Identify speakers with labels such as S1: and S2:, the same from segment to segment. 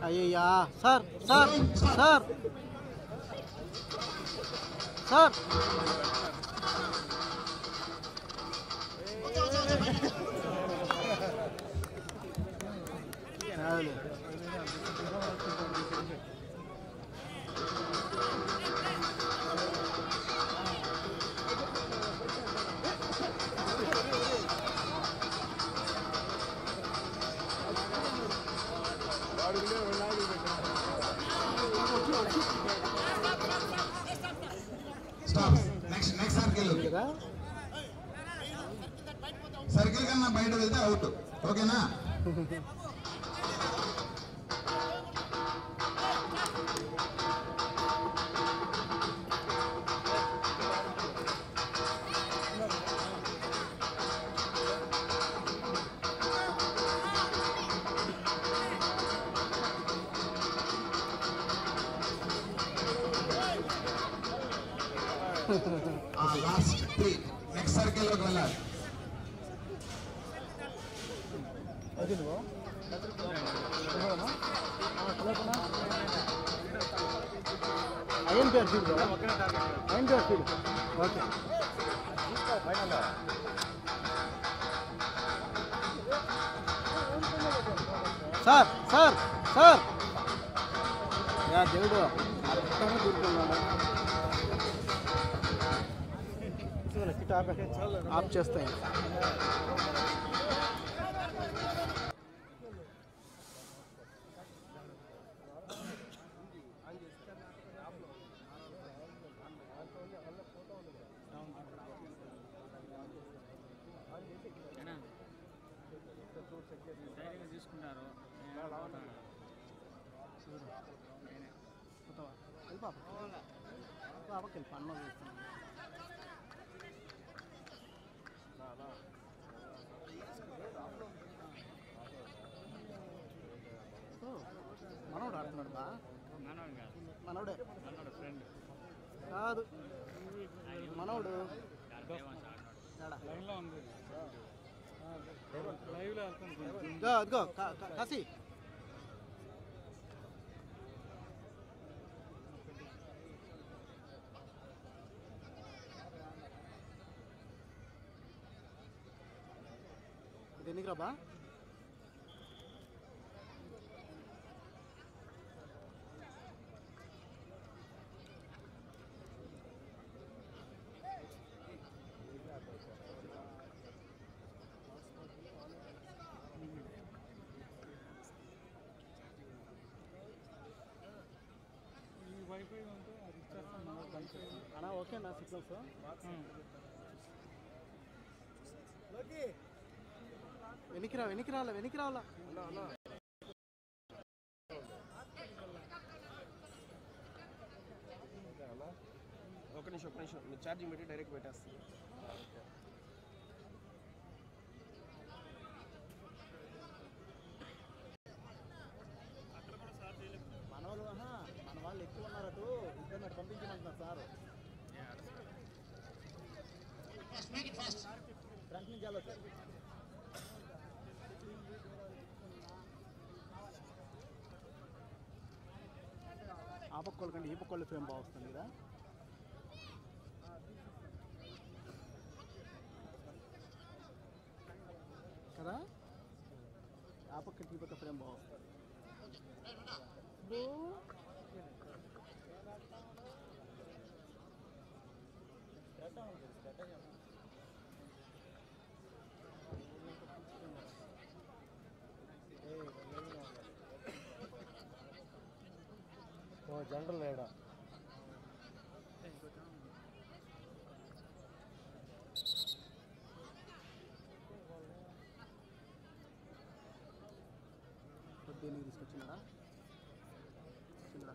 S1: అయ్యయ్యా sir sir sir sir
S2: circle కన్నా బయట వెళ్తే అవుట్. ఓకేనా? లాస్ట్ 3 నెక్స్ట్ సర్కిల్ లోకి వెళ్ళాలి.
S1: సార్ సార్ సార్ యా దేవుడు అర్థమే దూరుకున్నాడు. ఆఫ్ చేస్తాయి.
S3: తీసుకున్నారు
S1: పన్ను మనోడు ఆడుతున్నాడు బా. మనోడే
S3: ఫ్రెండ్
S1: కాదు మనోడు అదిగో కాశీ దేనికి రాబా? అన్నా ఓకేనా సిగ్నల్స్? వెనక్కి రావాలా
S4: ఒక నిమిషం మీ ఛార్జింగ్ పెట్టి డైరెక్ట్ పెట్టేస్తాను.
S1: మన వాళ్ళు ఎక్కువ ఉన్నారటు ఇంటర్నెట్ పంపించమంటున్నారు సార్. ఫ్రంట్ నుంచి వెళ్ళదు సార్. ఆ పక్కోళ్ళ కంటే ఈ పక్కోళ్ళ ఫ్రేమ్ బాగా వస్తుంది కదా. కదా ఆ పక్క ఈ పక్క ఫ్రేమ్ బాగా వస్తుంది. జనరల్ లేడా కొద్దిగా తీసుకొచ్చినారా? కొద్దిగా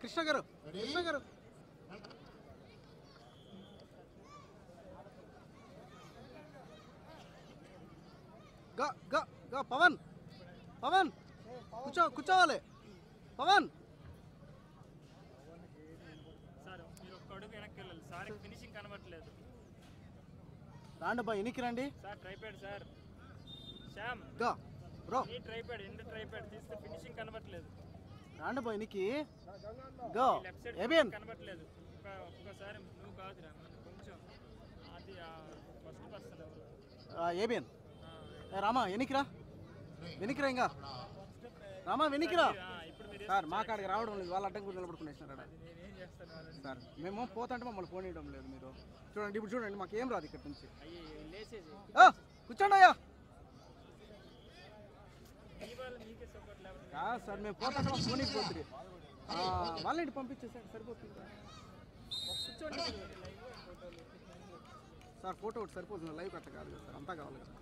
S1: కృష్ణ గారు గా గా గా పవన్ పవన్ కూర్చోవాలి పవన్.
S3: సార్ మీరు ఒక్క అడుగు వెనక్కి వెళ్ళాలి సార్, ఫినిషింగ్ కనబట్టలేదు
S1: రాండి బా ఎనికి రండి
S3: సార్. ట్రైపాడ్ సార్, శ్యామ్
S1: గా బ్రో
S3: ఈ ట్రైపాడ్ ట్రైపాడ్ తీస్తే ఫినిషింగ్ కనబట్టలేదు.
S1: రాండి బా ఎనికి గో
S3: లెఫ్ట్ సైడ్
S1: ఏబిఎన్
S3: కనబట్టలేదు. ఒక్కసారి నువ్వు కాదురా కొంచెం అది ఫస్ట్ పర్సన్ ఎవరు
S1: ఏబిఎన్ రామా వెనికిరా ఇంకా రామా వెనికిరా.
S3: ఇప్పుడు మీరు
S1: సార్ మా కాడికి రావడం లేదు, వాళ్ళ అడ్డం కూడా నిలబడుకునేసినారు
S3: నేనేం చేస్తాను వాళ్ళని
S1: సార్. మేము పోతుంటే మమ్మల్ని ఫోన్ ఇవ్వడం లేదు. మీరు చూడండి ఇప్పుడు చూడండి, మాకు ఏం రాదు ఇక్కడ నుంచి.
S3: అయ్యి లేచేసి
S1: కూర్చోండి అయ్యా.
S3: ఇవాళ మీకే సపోర్ట్ లేకపోతే
S1: కాదు సార్, మేము పోతుంటే మాకు ఫోన్ ఇవ్వద్దు. వాళ్ళని పంపించేసారు సరిపోతుంది
S3: కూర్చోండి
S1: సార్. ఫోటో ఒకటి సరిపోతుంది, లైవ్ అట్లా కాదు కదా సార్, అంతా కావాలి కదా.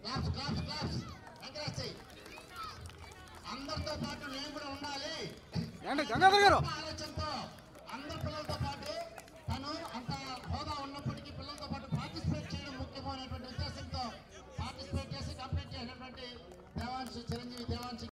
S2: అందరితో పాటు నేను కూడా ఉండాలి
S1: ఏంటి గంగాధర్ గారు
S2: ఆలోచనతో అందరి పిల్లలతో